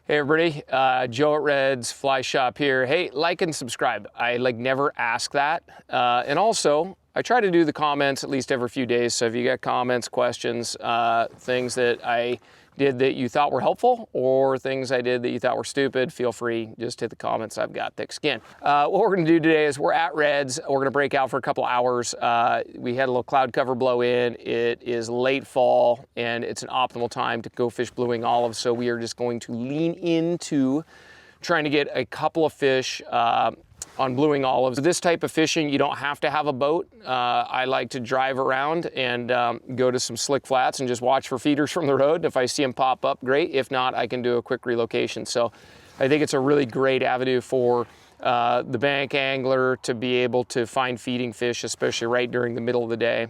Hey everybody, Joe at Red's Fly Shop here. Hey, like and subscribe. I never ask that. And also, I try to do the comments at least every few days. So if you got comments, questions, things that I did that you thought were helpful or things I did that you thought were stupid, feel free, just hit the comments. I've got thick skin. What we're gonna do today is we're at Red's. We're gonna break out for a couple hours. We had a little cloud cover blow in. It is late fall and it's an optimal time to go fish blue wing olive. So we are just going to lean into trying to get a couple of fish on blue wing olives. This type of fishing, you don't have to have a boat. I like to drive around and go to some slick flats and just watch for feeders from the road. If I see them pop up, great. If not, I can do a quick relocation. So I think it's a really great avenue for the bank angler to be able to find feeding fish, especially right during the middle of the day.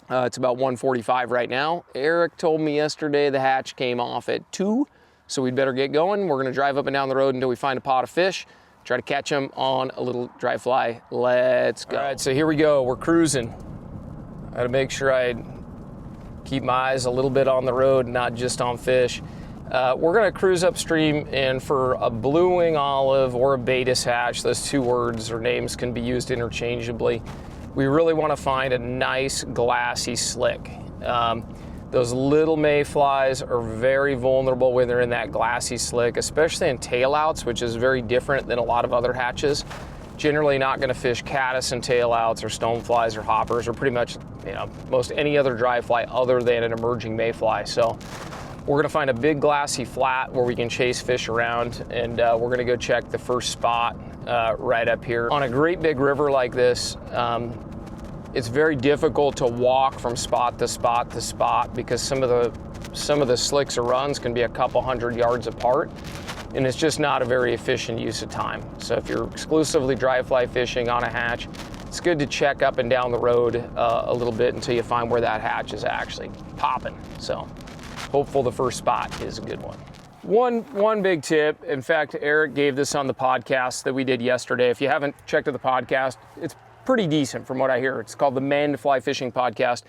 It's about 1:45 right now. Eric told me yesterday the hatch came off at 2, so we'd better get going. We're gonna drive up and down the road until we find a pot of fish. Try to catch them on a little dry fly. Let's go. All right, so here we go. We're cruising. I gotta make sure I keep my eyes a little bit on the road, not just on fish. We're gonna cruise upstream, and for a blue wing olive or a Baetis hatch, those two words or names can be used interchangeably. We really wanna find a nice glassy slick. Those little mayflies are very vulnerable when they're in that glassy slick, especially in tailouts, which is very different than a lot of other hatches. Generally not gonna fish caddis and tailouts or stoneflies or hoppers or pretty much, most any other dry fly other than an emerging mayfly. So we're gonna find a big glassy flat where we can chase fish around, and we're gonna go check the first spot right up here. On a great big river like this, it's very difficult to walk from spot to spot to spot because some of the slicks or runs can be a couple hundred yards apart, and it's just not a very efficient use of time. So if you're exclusively dry fly fishing on a hatch, it's good to check up and down the road a little bit until you find where that hatch is actually popping. So hopeful the first spot is a good one. One big tip, in fact, Eric gave this on the podcast that we did yesterday. If you haven't checked out the podcast, it's pretty decent from what I hear. It's called the Men Fly Fishing Podcast.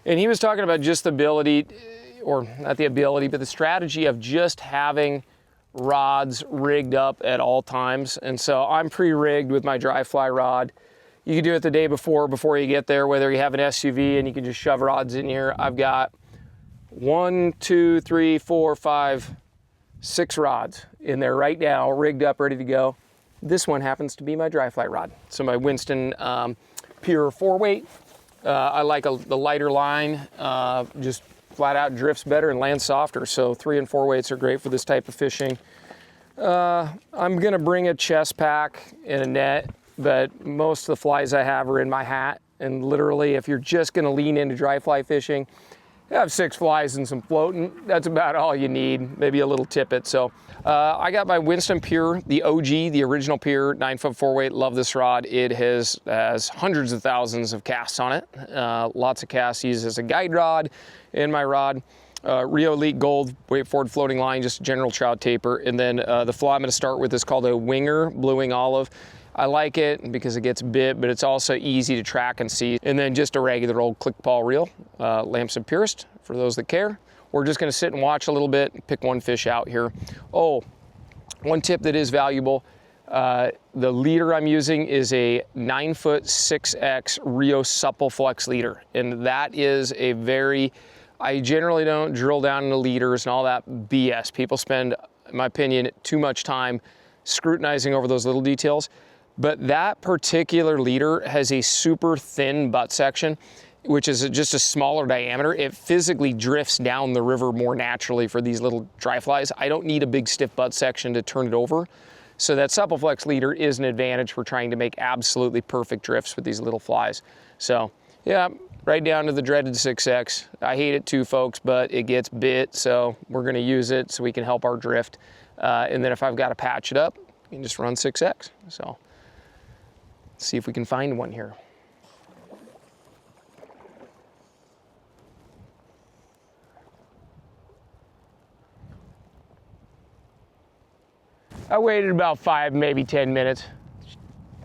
And he was talking about just the ability, or not the ability, but the strategy of just having rods rigged up at all times. And so I'm pre-rigged with my dry fly rod. You can do it the day before you get there, whether you have an SUV and you can just shove rods in here. I've got 1, 2, 3, 4, 5, 6 rods in there right now, rigged up, ready to go. This one happens to be my dry fly rod. So my Winston Pure 4-weight. I like the lighter line, just flat out drifts better and lands softer. So 3 and 4 weights are great for this type of fishing. I'm gonna bring a chest pack and a net, but most of the flies I have are in my hat. And literally, if you're just gonna lean into dry fly fishing, have 6 flies and some floating. That's about all you need, maybe a little tippet. So I got my Winston Pure, the OG, the original Pure, 9-foot 4-weight. Love this rod. It has hundreds of thousands of casts on it. Lots of casts used as a guide rod in my rod. Rio Elite Gold, weight forward floating line, just general trout taper. And then the fly I'm gonna start with is called a Winger Blue Wing Olive. I like it because it gets bit, but it's also easy to track and see. And then just a regular old click pawl reel, Lamson Purist, for those that care. We're just gonna sit and watch a little bit and pick one fish out here. Oh, one tip that is valuable, the leader I'm using is a 9-foot 6X Rio Supple Flex leader. And that is a I generally don't drill down into leaders and all that BS. People spend, in my opinion, too much time scrutinizing over those little details. But that particular leader has a super thin butt section, which is just a smaller diameter. It physically drifts down the river more naturally for these little dry flies. I don't need a big stiff butt section to turn it over. So that Supple Flex leader is an advantage for trying to make absolutely perfect drifts with these little flies. So yeah, right down to the dreaded 6X. I hate it too, folks, but it gets bit, so we're gonna use it so we can help our drift. And then if I've got to patch it up, you can just run 6X. So let's see if we can find one here. I waited about 5, maybe 10 minutes.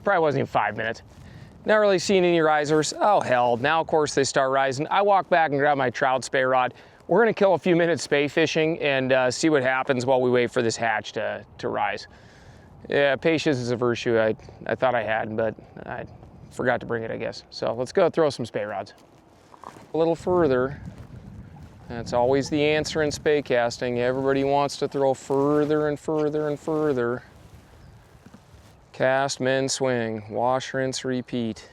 Probably wasn't even 5 minutes. Not really seeing any risers. Oh hell, now of course they start rising. I walk back and grab my trout spey rod. we're gonna kill a few minutes spey fishing and see what happens while we wait for this hatch to rise. Yeah, patience is a virtue I thought I had, but I forgot to bring it, I guess. So let's go throw some spey rods. A little further. That's always the answer in spey casting. Everybody wants to throw further and further and further. Cast, mend, swing, wash, rinse, repeat.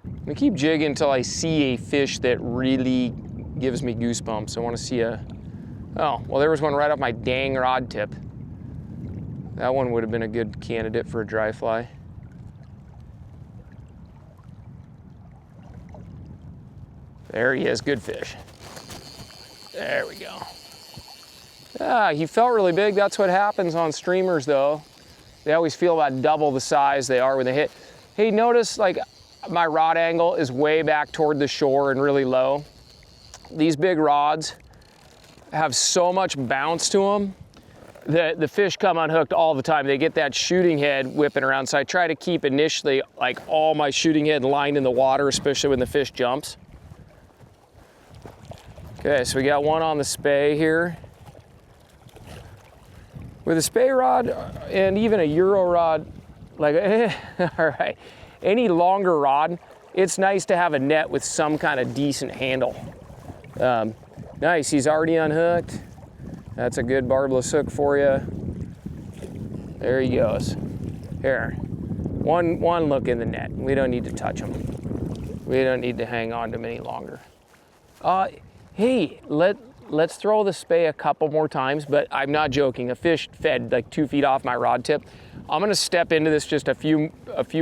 I'm gonna keep jigging until I see a fish that really gives me goosebumps. I wanna see a, oh, well there was one right off my dang rod tip. That one would have been a good candidate for a dry fly. There he is, good fish. There we go. Ah, he felt really big. That's what happens on streamers though. They always feel about double the size they are when they hit. Hey, notice like my rod angle is way back toward the shore and really low. These big rods have so much bounce to them that the fish come unhooked all the time. They get that shooting head whipping around. So I try to keep initially like all my shooting head lined in the water, especially when the fish jumps. Okay, so we got one on the spey here. With a spey rod and even a Euro rod, like, all right, any longer rod, it's nice to have a net with some kind of decent handle. Nice, he's already unhooked. That's a good barbless hook for you. There he goes. Here, one look in the net. We don't need to touch him. We don't need to hang on to him any longer. Hey, let's throw the spey a couple more times, but I'm not joking. A fish fed like 2 feet off my rod tip. I'm gonna step into this just a few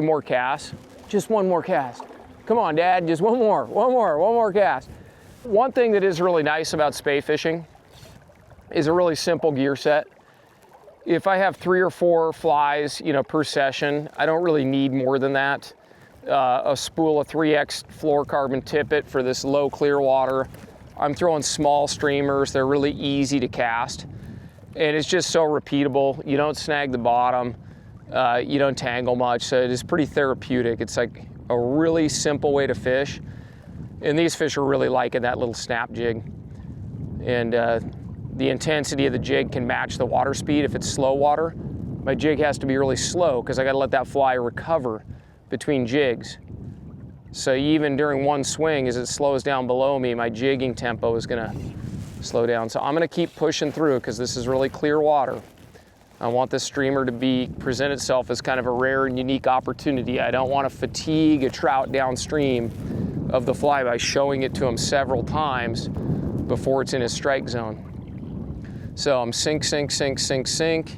more casts. Just one more cast. Come on, Dad, just one more cast. One thing that is really nice about spey fishing is a really simple gear set. If I have 3 or 4 flies, per session, I don't really need more than that. A spool of 3X fluorocarbon tippet for this low clear water. I'm throwing small streamers. They're really easy to cast. And it's just so repeatable. You don't snag the bottom. You don't tangle much. So it is pretty therapeutic. It's like a really simple way to fish. And these fish are really liking that little snap jig. And the intensity of the jig can match the water speed. If it's slow water, my jig has to be really slow because I got to let that fly recover between jigs. So even during one swing, as it slows down below me, my jigging tempo is gonna slow down. So I'm gonna keep pushing through because this is really clear water. I want this streamer to present itself as kind of a rare and unique opportunity. I don't want to fatigue a trout downstream of the fly by showing it to him several times before it's in his strike zone. So I'm sink, sink, sink, sink, sink.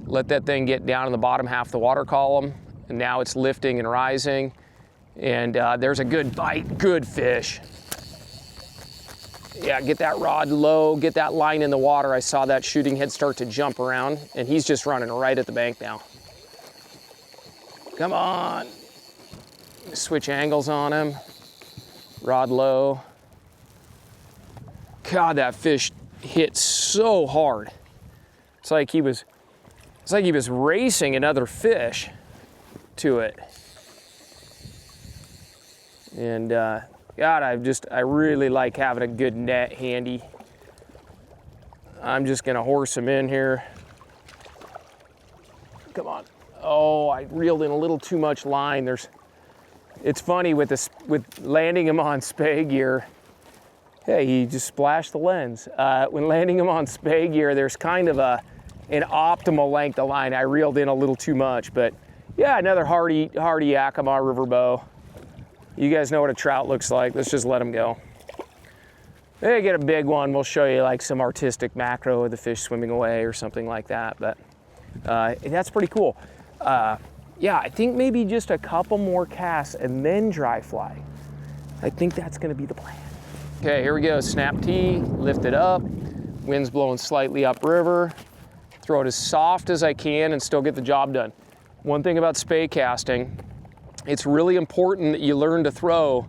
Let that thing get down in the bottom half of the water column. And now it's lifting and rising. And there's a good bite, good fish. Yeah, get that rod low, get that line in the water. I saw that shooting head start to jump around, and he's just running right at the bank now. Come on. Switch angles on him. Rod low. God, that fish hit so hard. It's like he was racing another fish to it. And God, I really like having a good net handy. I'm just gonna horse him in here. Come on. Oh, I reeled in a little too much line. It's funny with landing him on spey gear. Hey, he just splashed the lens. When landing him on spey gear, there's kind of an optimal length of line. I reeled in a little too much, but yeah, another hardy Yakima river bow. You guys know what a trout looks like. Let's just let him go. Maybe get a big one. We'll show you like some artistic macro of the fish swimming away or something like that. But that's pretty cool. Yeah, I think maybe just a couple more casts and then dry fly. I think that's gonna be the plan. Okay, here we go. Snap T, lift it up. Wind's blowing slightly upriver. Throw it as soft as I can and still get the job done. One thing about spey casting, it's really important that you learn to throw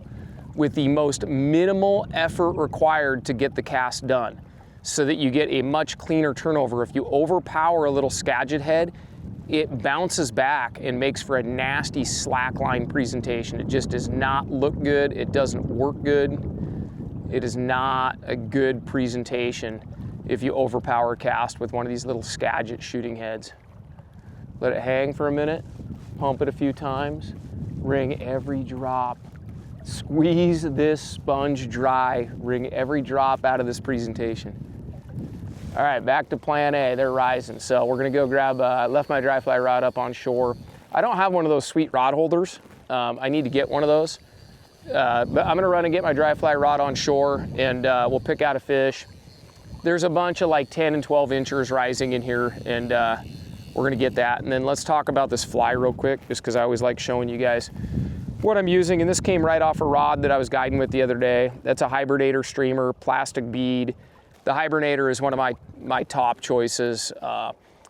with the most minimal effort required to get the cast done so that you get a much cleaner turnover. If you overpower a little Skagit head, it bounces back and makes for a nasty slackline presentation. It just does not look good. It doesn't work good. It is not a good presentation if you overpower cast with one of these little Skagit shooting heads. Let it hang for a minute, pump it a few times, wring every drop. Squeeze this sponge dry, wring every drop out of this presentation. All right, back to plan A, they're rising. So we're gonna go grab, I left my dry fly rod up on shore. I don't have one of those sweet rod holders. I need to get one of those. But I'm gonna run and get my dry fly rod on shore, and we'll pick out a fish. There's a bunch of like 10 and 12 inchers rising in here, and we're gonna get that. And then let's talk about this fly real quick, just because I always like showing you guys what I'm using. And this came right off a rod that I was guiding with the other day. That's a Hibernator streamer, plastic bead. The Hibernator is one of my top choices,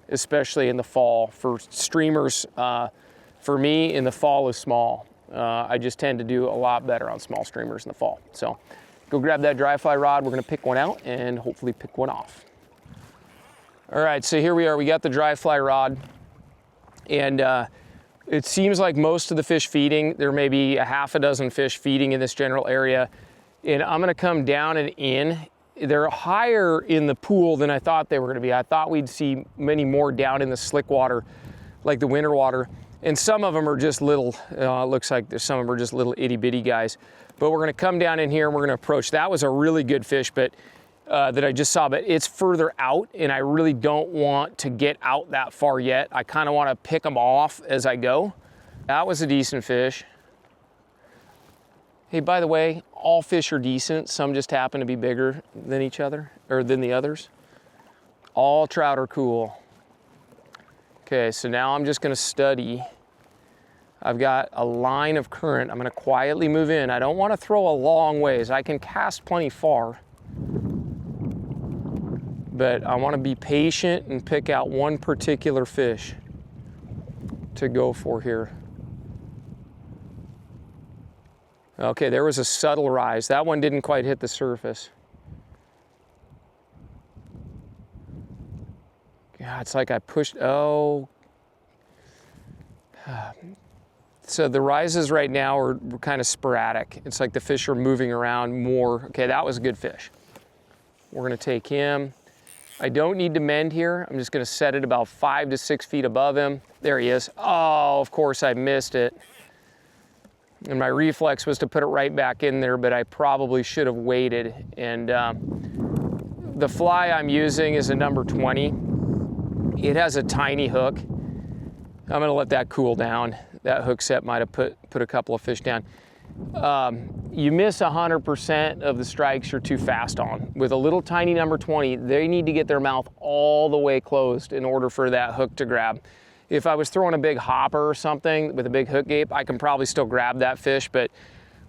especially in the fall. For streamers, for me, in the fall is small. I just tend to do a lot better on small streamers in the fall. So go grab that dry fly rod. We're gonna pick one out and hopefully pick one off. All right, so here we are. We got the dry fly rod, and it seems like most of the fish feeding. There may be a half a dozen fish feeding in this general area, and I'm gonna come down and in. They're higher in the pool than I thought they were gonna be. I thought we'd see many more down in the slick water, like the winter water. And some of them are just little, looks like some of them are just little itty bitty guys. But we're gonna come down in here and we're gonna approach. That was a really good fish, but that I just saw, but it's further out, and I really don't want to get out that far yet. I kind of want to pick them off as I go. That was a decent fish. Hey, by the way, all fish are decent. Some just happen to be bigger than each other, or than the others. All trout are cool. Okay, so now I'm just gonna study. I've got a line of current. I'm gonna quietly move in. I don't wanna throw a long ways. I can cast plenty far, but I wanna be patient and pick out one particular fish to go for here. Okay, there was a subtle rise. That one didn't quite hit the surface. God, it's like I pushed, oh. So the rises right now are kind of sporadic. It's like the fish are moving around more. Okay, that was a good fish. We're gonna take him. I don't need to mend here. I'm just gonna set it about 5 to 6 feet above him. There he is. Oh, of course I missed it. And my reflex was to put it right back in there, but I probably should have waited. And the fly I'm using is a number 20. It has a tiny hook. I'm gonna let that cool down. That hook set might have put a couple of fish down. You miss 100% of the strikes you're too fast on. With a little tiny number 20, they need to get their mouth all the way closed in order for that hook to grab. If I was throwing a big hopper or something with a big hook gape, I can probably still grab that fish, but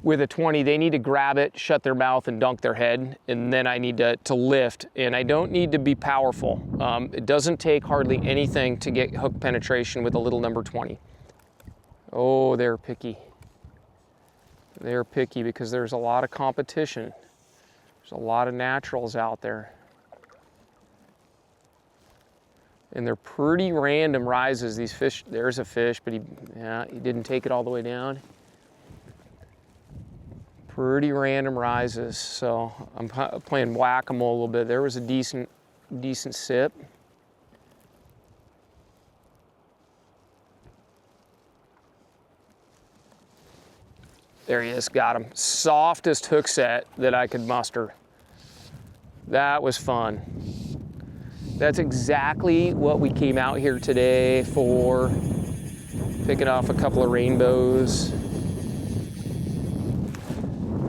with a 20, they need to grab it, shut their mouth, and dunk their head, and then I need to lift, and I don't need to be powerful. It doesn't take hardly anything to get hook penetration with a little number 20. Oh, they're picky. They're picky because there's a lot of competition. There's a lot of naturals out there. And they're pretty random rises, these fish. There's a fish, but he didn't take it all the way down. Pretty random rises, so I'm playing whack-a-mole a little bit. There was a decent sip. There he is, got him. Softest hook set that I could muster. That was fun. That's exactly what we came out here today for. Picking off a couple of rainbows.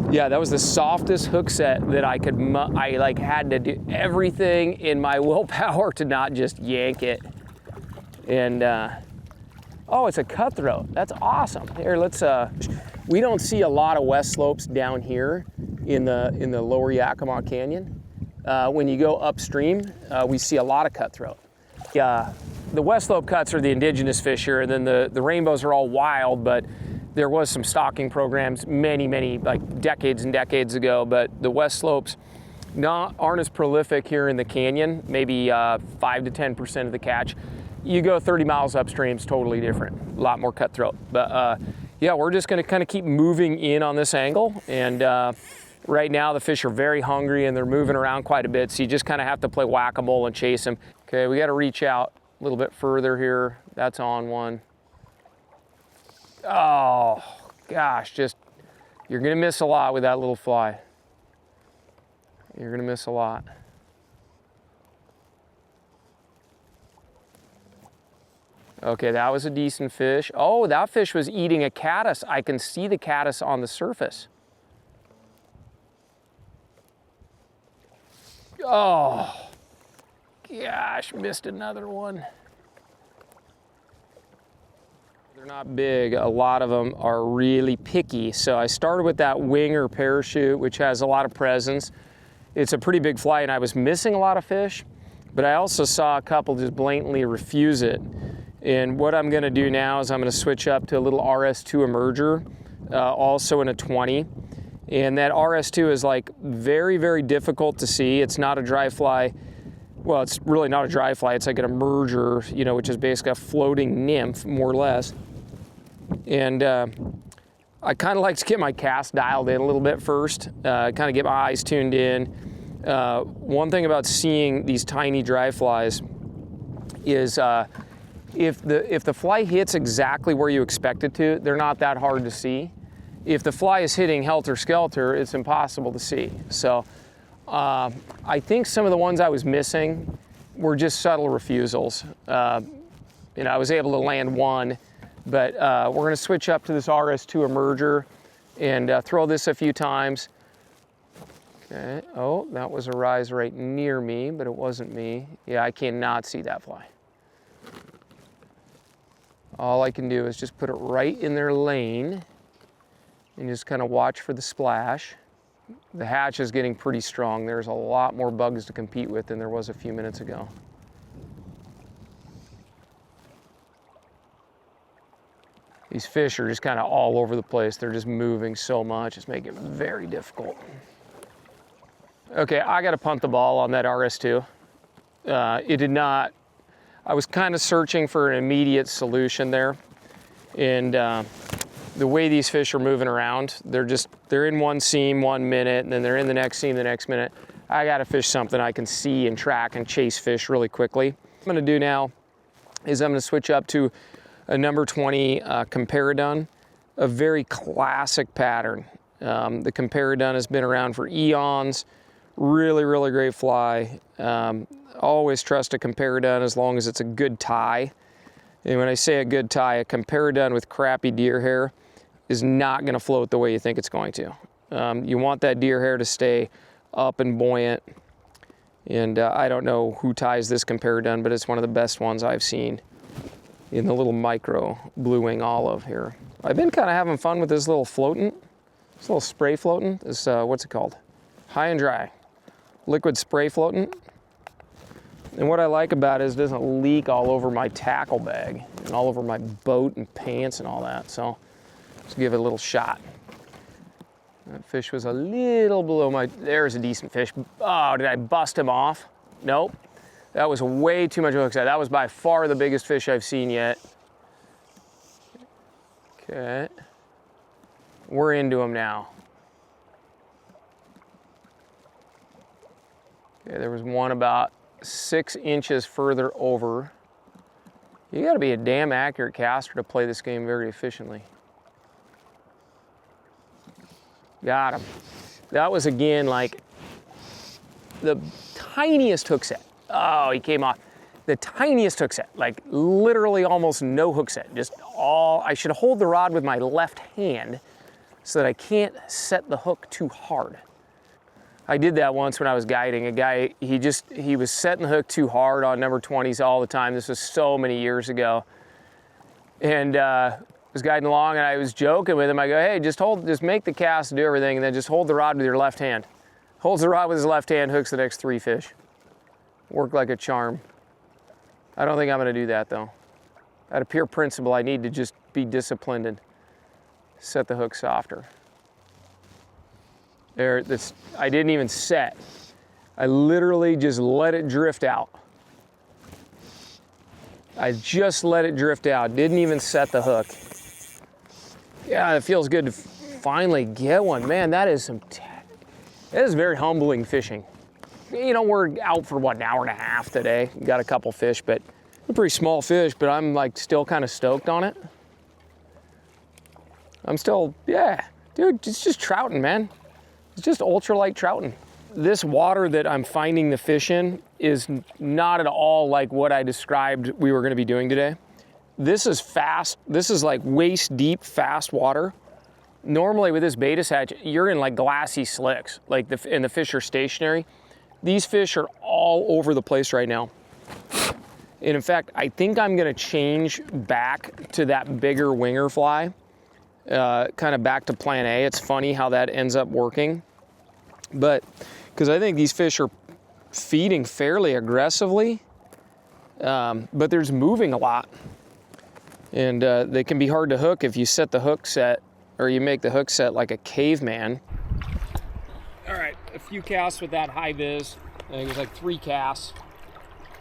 Yeah, that was the softest hook set that I could, I like had to do everything in my willpower to not just yank it. And, oh, it's a cutthroat. That's awesome. Here, let's, we don't see a lot of west slopes down here in the lower Yakima Canyon. When you go upstream, we see a lot of cutthroat. The west slope cuts are the indigenous fish here, and then the rainbows are all wild, but there was some stocking programs many, like decades and decades ago, but the west slopes aren't as prolific here in the canyon, maybe 5 to 10% of the catch. You go 30 miles upstream, it's totally different, a lot more cutthroat. But yeah, we're just gonna kind of keep moving in on this angle, and Right now the fish are very hungry and they're moving around quite a bit, so you just kind of have to play whack-a-mole and chase them. Okay, we got to reach out a little bit further here. That's on one. Oh gosh, you're gonna miss a lot with that little fly. You're gonna miss a lot. Okay, that was a decent fish. Oh, that fish was eating a caddis. I can see the caddis on the surface. Oh, gosh, missed another one. They're not big. A lot of them are really picky. So I started with that wing or parachute, which has a lot of presence. It's a pretty big fly, and I was missing a lot of fish, but I also saw a couple just blatantly refuse it. And what I'm gonna do now is I'm gonna switch up to a little RS2 emerger, also in a 20. And that RS2 is like very, very difficult to see. It's not a dry fly. Well, it's really not a dry fly. It's like an emerger, you know, which is basically a floating nymph, more or less. And I kind of like to get my cast dialed in a little bit first, kind of get my eyes tuned in. One thing about seeing these tiny dry flies is if the fly hits exactly where you expect it to, they're not that hard to see. If the fly is hitting helter-skelter, it's impossible to see. So I think some of the ones I was missing were just subtle refusals. You know, I was able to land one, but we're gonna switch up to this RS2 emerger and throw this a few times. Okay, oh, that was a rise right near me, but it wasn't me. Yeah, I cannot see that fly. All I can do is just put it right in their lane and just kind of watch for the splash. The hatch is getting pretty strong. There's a lot more bugs to compete with than there was a few minutes ago. These fish are just kind of all over the place. They're just moving so much. It's making it very difficult. Okay, I got to punt the ball on that RS2. It did not, I was kind of searching for an immediate solution there. And the way these fish are moving around, they're in one seam 1 minute, and then they're in the next seam the next minute. I got to fish something I can see and track and chase fish really quickly. What I'm going to do now is I'm going to switch up to a number 20 comparadun, a very classic pattern. The comparadun has been around for eons. Really, really great fly. Always trust a comparadun as long as it's a good tie. And when I say a good tie, a comparadun with crappy deer hair is not going to float the way you think it's going to. You want that deer hair to stay up and buoyant. And I don't know who ties this comparadun, but it's one of the best ones I've seen in the little micro blue wing olive here. I've been kind of having fun with this little floatant, this little spray floatant. This, what's it called? High and dry. Liquid spray floatant. And what I like about it is it doesn't leak all over my tackle bag and all over my boat and pants and all that. So let's give it a little shot. That fish was a little below my, there's a decent fish. Oh, did I bust him off? Nope. That was way too much hook set. That was by far the biggest fish I've seen yet. Okay. We're into him now. Okay, there was one about 6 inches further over. You gotta be a damn accurate caster to play this game very efficiently. Got him. That was again like the tiniest hook set. Oh, he came off. The tiniest hook set, like literally almost no hook set. Just all, I should hold the rod with my left hand so that I can't set the hook too hard. I did that once when I was guiding. A guy, he was setting the hook too hard on number 20s all the time. This was so many years ago. And was guiding along and I was joking with him. I go, hey, just make the cast, do everything, and then just hold the rod with your left hand. Holds the rod with his left hand, hooks the next 3 fish. Worked like a charm. I don't think I'm gonna do that though. At a pure principle, I need to just be disciplined and set the hook softer. There, I didn't even set. I literally just let it drift out. I just let it drift out, didn't even set the hook. Yeah, it feels good to finally get one. Man, that is some, It is very humbling fishing. You know, we're out for what, an hour and a half today. We got a couple fish, but a pretty small fish, but I'm like still kind of stoked on it. I'm still, yeah, dude, it's just trouting, man. It's just ultralight trouting. This water that I'm finding the fish in is not at all like what I described we were gonna be doing today. This is fast. This is like waist deep, fast water. Normally with this beta hatch, you're in like glassy slicks, like and the fish are stationary. These fish are all over the place right now. And in fact, I think I'm gonna change back to that bigger winger fly, kind of back to plan A. It's funny how that ends up working. But, because I think these fish are feeding fairly aggressively, but there's moving a lot. And they can be hard to hook if you set the hook set, or you make the hook set like a caveman. All right, a few casts with that high vis. I think it was like 3 casts.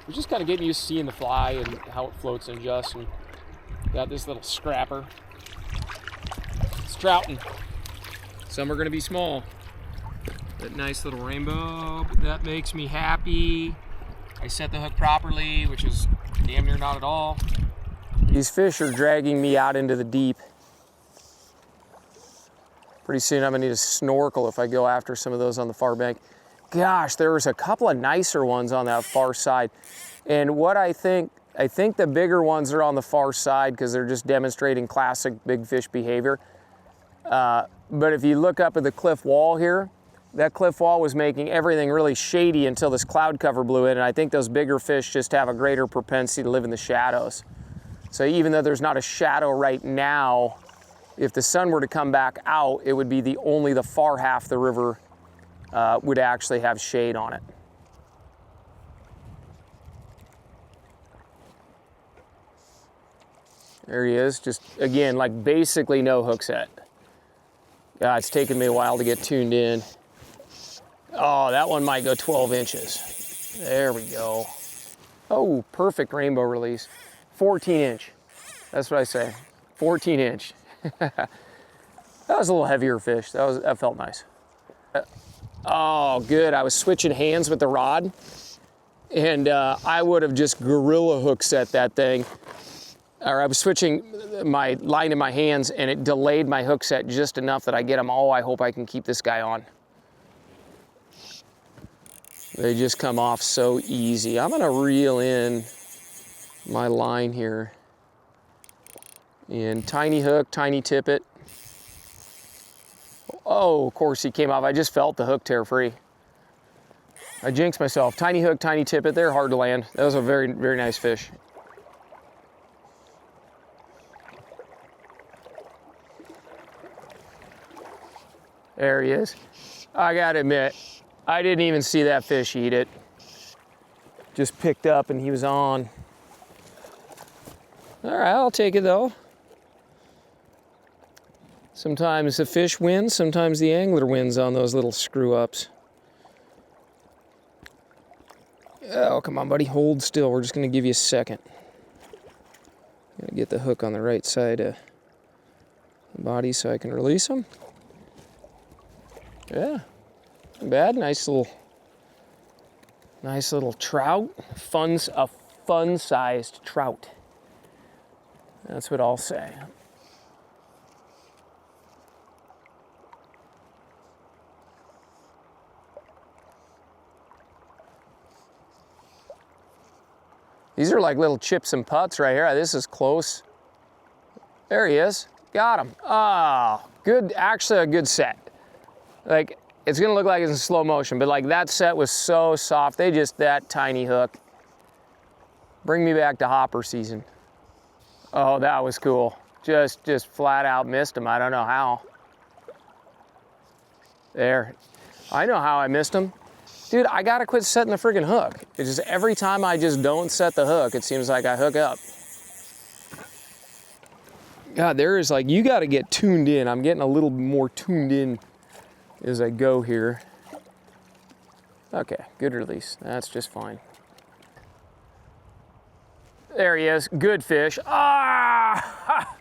We're just kind of getting used to seeing the fly and how it floats and adjusts. And got this little scrapper. It's trouting. Some are gonna be small. That nice little rainbow, that makes me happy. I set the hook properly, which is damn near not at all. These fish are dragging me out into the deep. Pretty soon I'm gonna need a snorkel if I go after some of those on the far bank. Gosh, there was a couple of nicer ones on that far side. And what I think the bigger ones are on the far side because they're just demonstrating classic big fish behavior. But if you look up at the cliff wall here, that cliff wall was making everything really shady until this cloud cover blew in, and I think those bigger fish just have a greater propensity to live in the shadows. So even though there's not a shadow right now, if the sun were to come back out, it would be only the far half of the river would actually have shade on it. There he is, just again, like basically no hook set. God, it's taken me a while to get tuned in. Oh, that one might go 12 inches. There we go. Oh, perfect rainbow release. 14 inch. That's what I say. 14 inch. That was a little heavier fish. That felt nice. Oh, good. I was switching hands with the rod, and I would have just gorilla hook set that thing. Or I was switching my line in my hands, and it delayed my hook set just enough that I get them. Oh, I hope I can keep this guy on. They just come off so easy. I'm gonna reel in my line here. And tiny hook, tiny tippet. Oh, of course he came off. I just felt the hook tear free. I jinxed myself. Tiny hook, tiny tippet. They're hard to land. That was a very, very nice fish. There he is. I gotta admit, I didn't even see that fish eat it. Just picked up and he was on. All right, I'll take it though. Sometimes the fish wins, sometimes the angler wins on those little screw ups. Oh, come on, buddy, hold still. We're just gonna give you a second. Gonna get the hook on the right side of the body so I can release him. Yeah, not bad. Nice little trout. A fun-sized trout. That's what I'll say. These are like little chips and putts right here. This is close. There he is. Got him. Ah, good. Actually, a good set. Like, it's gonna look like it's in slow motion, but like that set was so soft. That tiny hook. Bring me back to hopper season. Oh, that was cool. Just flat out missed him. I don't know how. There. I know how I missed him. Dude, I gotta quit setting the friggin' hook. It's just every time I just don't set the hook, it seems like I hook up. God, there is like, you gotta get tuned in. I'm getting a little more tuned in as I go here. Okay, good release. That's just fine. There he is, good fish. Ah!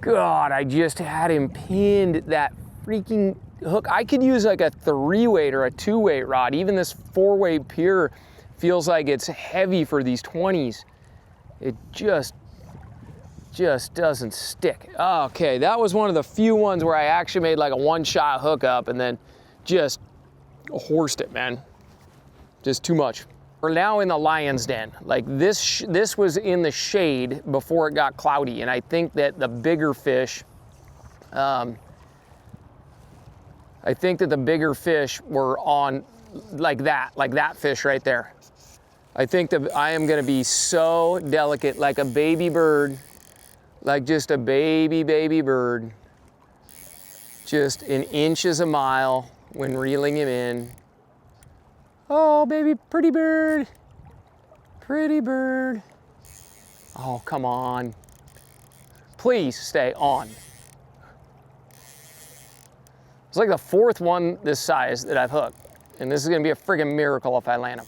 God, I just had him pinned. That freaking hook. I could use like a 3-weight or a 2-weight rod. Even this 4-weight Pure feels like it's heavy for these 20s. It just doesn't stick. Okay, that was one of the few ones where I actually made like a 1-shot hookup and then just horsed it, man. Just too much. We're now in the lion's den. Like this was in the shade before it got cloudy, and I think that the bigger fish, were on like that fish right there. I think that I am gonna be so delicate, like a baby bird, like just a baby bird, just in inches a mile when reeling him in. Oh, baby, pretty bird. Pretty bird. Oh, come on. Please stay on. It's like the 4th one this size that I've hooked. And this is gonna be a friggin' miracle if I land them.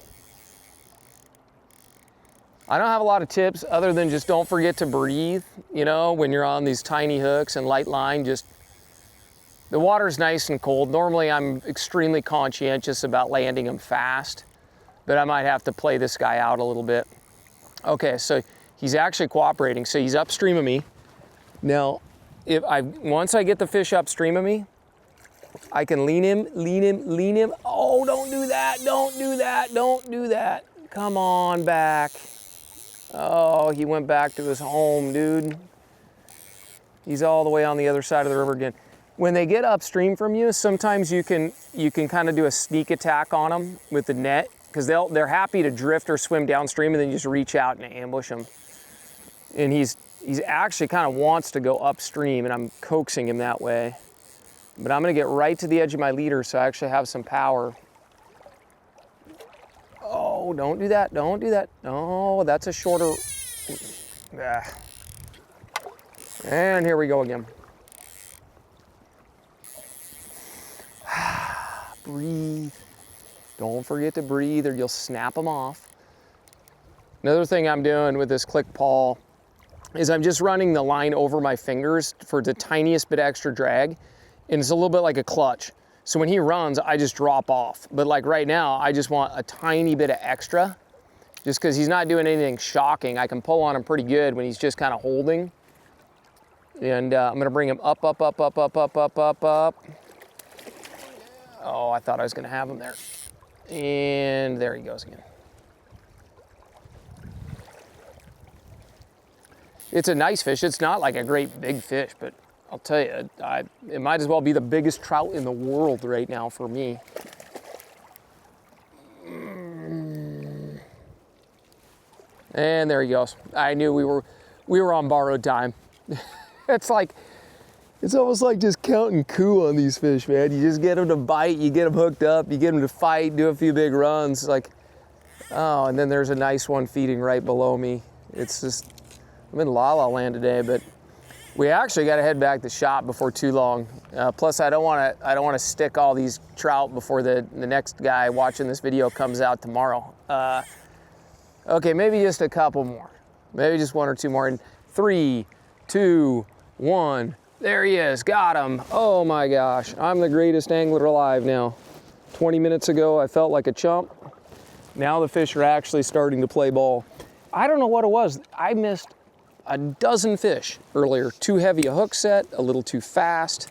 I don't have a lot of tips other than just don't forget to breathe, you know, when you're on these tiny hooks and light line. Just, the water's nice and cold. Normally I'm extremely conscientious about landing them fast, but I might have to play this guy out a little bit. Okay, so he's actually cooperating. So he's upstream of me. Now, once I get the fish upstream of me, I can lean him. Oh, don't do that, don't do that, don't do that. Come on back. Oh, he went back to his home, dude. He's all the way on the other side of the river again. When they get upstream from you, sometimes you can kind of do a sneak attack on them with the net, because they're happy to drift or swim downstream and then just reach out and ambush them. And he's actually kind of wants to go upstream, and I'm coaxing him that way. But I'm gonna get right to the edge of my leader so I actually have some power. Oh, don't do that, don't do that. Oh, that's a shorter. And here we go again. Breathe. Don't forget to breathe or you'll snap them off. Another thing I'm doing with this click pawl is I'm just running the line over my fingers for the tiniest bit extra drag. And it's a little bit like a clutch. So when he runs, I just drop off. But like right now, I just want a tiny bit of extra, just because he's not doing anything shocking. I can pull on him pretty good when he's just kind of holding. And I'm gonna bring him up. Oh, I thought I was gonna have him there. And there he goes again. It's a nice fish. It's not like a great big fish, but I'll tell you, it might as well be the biggest trout in the world right now for me. And there he goes. I knew we were on borrowed time. It's almost like just counting coup on these fish, man. You just get them to bite, you get them hooked up, you get them to fight, do a few big runs. Like, oh, and then there's a nice one feeding right below me. It's just, I'm in La La Land today, but we actually got to head back to shop before too long. Plus, I don't want to stick all these trout before the next guy watching this video comes out tomorrow. Okay, maybe just a couple more. Maybe just 1 or 2 more. And 3, 2, 1. There he is. Got him. Oh my gosh. I'm the greatest angler alive now. 20 minutes ago, I felt like a chump. Now the fish are actually starting to play ball. I don't know what it was. I missed a dozen fish earlier. Too heavy a hook set, a little too fast.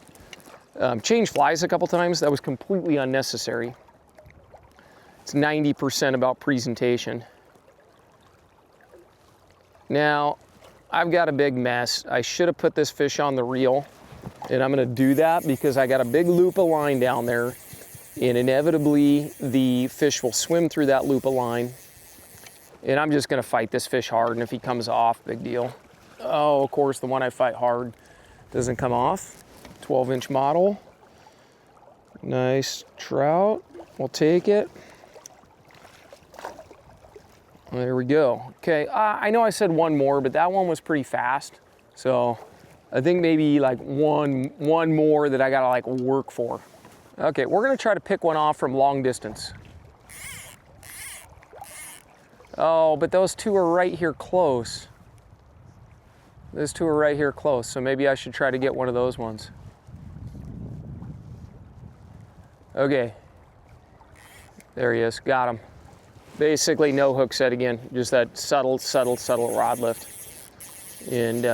Changed flies a couple times. That was completely unnecessary. It's 90% about presentation. Now, I've got a big mess. I should have put this fish on the reel, and I'm gonna do that because I got a big loop of line down there, and inevitably the fish will swim through that loop of line. And I'm just gonna fight this fish hard, and if he comes off, big deal. Oh, of course, the one I fight hard doesn't come off. 12-inch model. Nice trout, we'll take it. There we go. Okay, I know I said 1 more, but that one was pretty fast. So I think maybe like one more that I gotta like work for. Okay, we're gonna try to pick one off from long distance. Oh, but those 2 are right here close. Those 2 are right here close, so maybe I should try to get one of those ones. Okay, there he is, got him. Basically no hook set again, just that subtle rod lift. And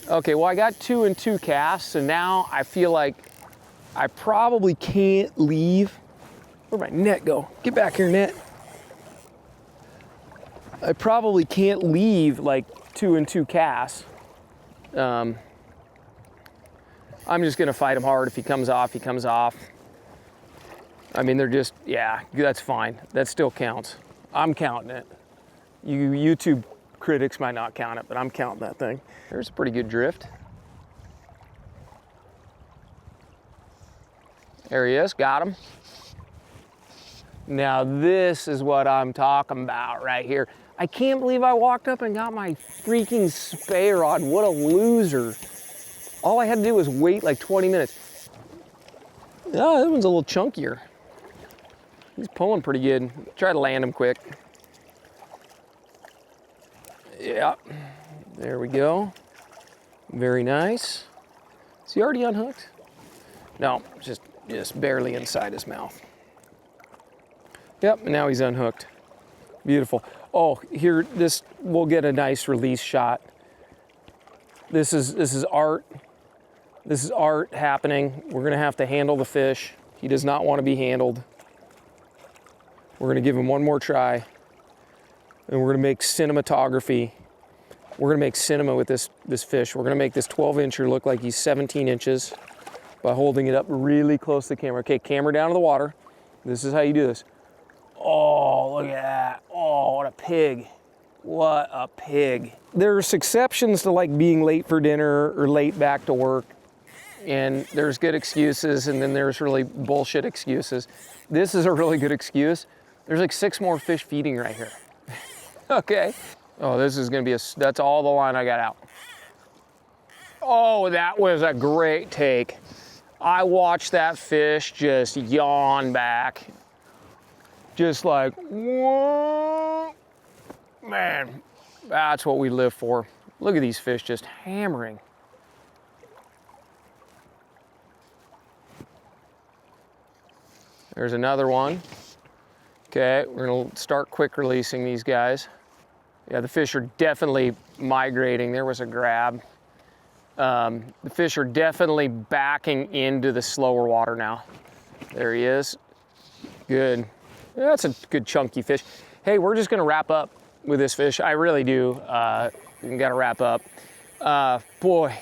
okay, well I got 2 and 2 casts, and now I feel like I probably can't leave. Where'd my net go? Get back here, net. I probably can't leave like 2 and 2 casts. I'm just gonna fight him hard. If he comes off, he comes off. I mean, they're just, yeah, that's fine. That still counts. I'm counting it. You YouTube critics might not count it, but I'm counting that thing. There's a pretty good drift. There he is, got him. Now this is what I'm talking about right here. I can't believe I walked up and got my freaking spey rod. What a loser. All I had to do was wait like 20 minutes. Oh, that one's a little chunkier. He's pulling pretty good. Try to land him quick. Yeah, there we go. Very nice. Is he already unhooked? No, just barely inside his mouth. Yep, and now he's unhooked. Beautiful. Oh, here, this, we'll get a nice release shot. This is art. This is art happening. We're gonna have to handle the fish. He does not want to be handled. We're gonna give him one more try, and we're gonna make cinematography. We're gonna make cinema with this fish. We're gonna make this 12-incher look like he's 17 inches by holding it up really close to the camera. Okay, camera down to the water. This is how you do this. Oh, look at that. Oh, what a pig. What a pig. There's exceptions to like being late for dinner or late back to work. And there's good excuses, and then there's really bullshit excuses. This is a really good excuse. There's like 6 more fish feeding right here. Okay. Oh, this is gonna be that's all the line I got out. Oh, that was a great take. I watched that fish just yawn back. Just like, whoa. Man, that's what we live for. Look at these fish just hammering. There's another one. Okay, we're gonna start quick releasing these guys. Yeah, the fish are definitely migrating. There was a grab. The fish are definitely backing into the slower water now. There he is. Good. Yeah, that's a good chunky fish. Hey, we're just gonna wrap up with this fish. I really do. We gotta wrap up. Boy,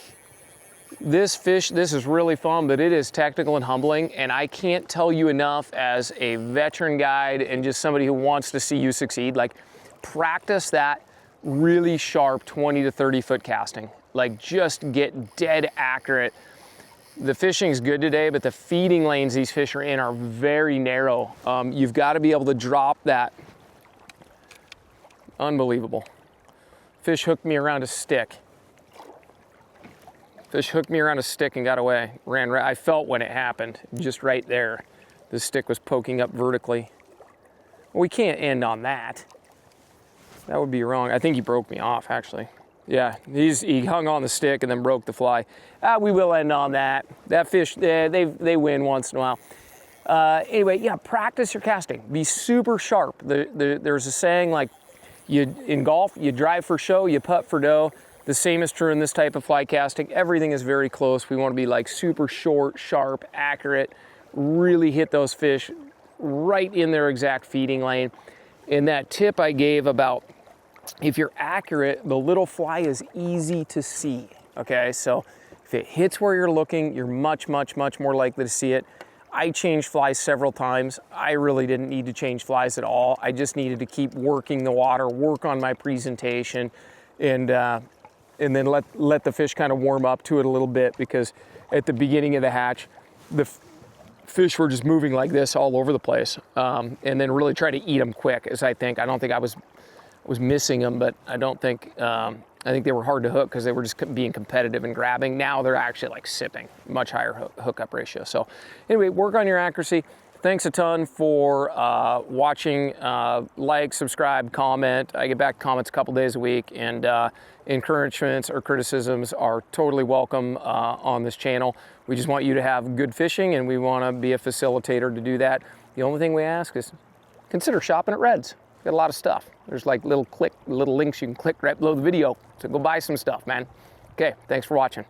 this fish, this is really fun, but it is technical and humbling, and I can't tell you enough as a veteran guide and just somebody who wants to see you succeed. Like, practice that really sharp 20 to 30 foot casting. Like, just get dead accurate. The fishing's good today, but the feeding lanes these fish are in are very narrow. You've got to be able to drop that. Unbelievable. Fish hooked me around a stick. Fish hooked me around a stick and got away. Ran right. I felt when it happened, just right there. The stick was poking up vertically. Well, we can't end on that. That would be wrong. I think he broke me off, actually. Yeah, he hung on the stick and then broke the fly. We will end on that. That fish, they win once in a while. Anyway, yeah, practice your casting. Be super sharp. There's a saying like, in golf, you drive for show, you putt for dough. The same is true in this type of fly casting. Everything is very close. We want to be like super short, sharp, accurate, really hit those fish right in their exact feeding lane. And that tip I gave about if you're accurate, the little fly is easy to see, okay? So if it hits where you're looking, you're much, much, much more likely to see it. I changed flies several times. I really didn't need to change flies at all. I just needed to keep working the water, work on my presentation, and then let the fish kind of warm up to it a little bit, because at the beginning of the hatch, the fish were just moving like this all over the place, and then really try to eat them quick, as I think. I don't think I was missing them, but I don't think, I think they were hard to hook because they were just being competitive and grabbing. Now they're actually like sipping, much higher hookup ratio. So anyway, work on your accuracy. thanks a ton for watching. Like, subscribe, comment. I get back comments a couple days a week, and encouragements or criticisms are totally welcome on this channel. We just want you to have good fishing, and we want to be a facilitator to do that. The only thing we ask is consider shopping at Red's. Got a lot of stuff. There's like little links you can click right below the video. So go buy some stuff, man. Okay, thanks for watching.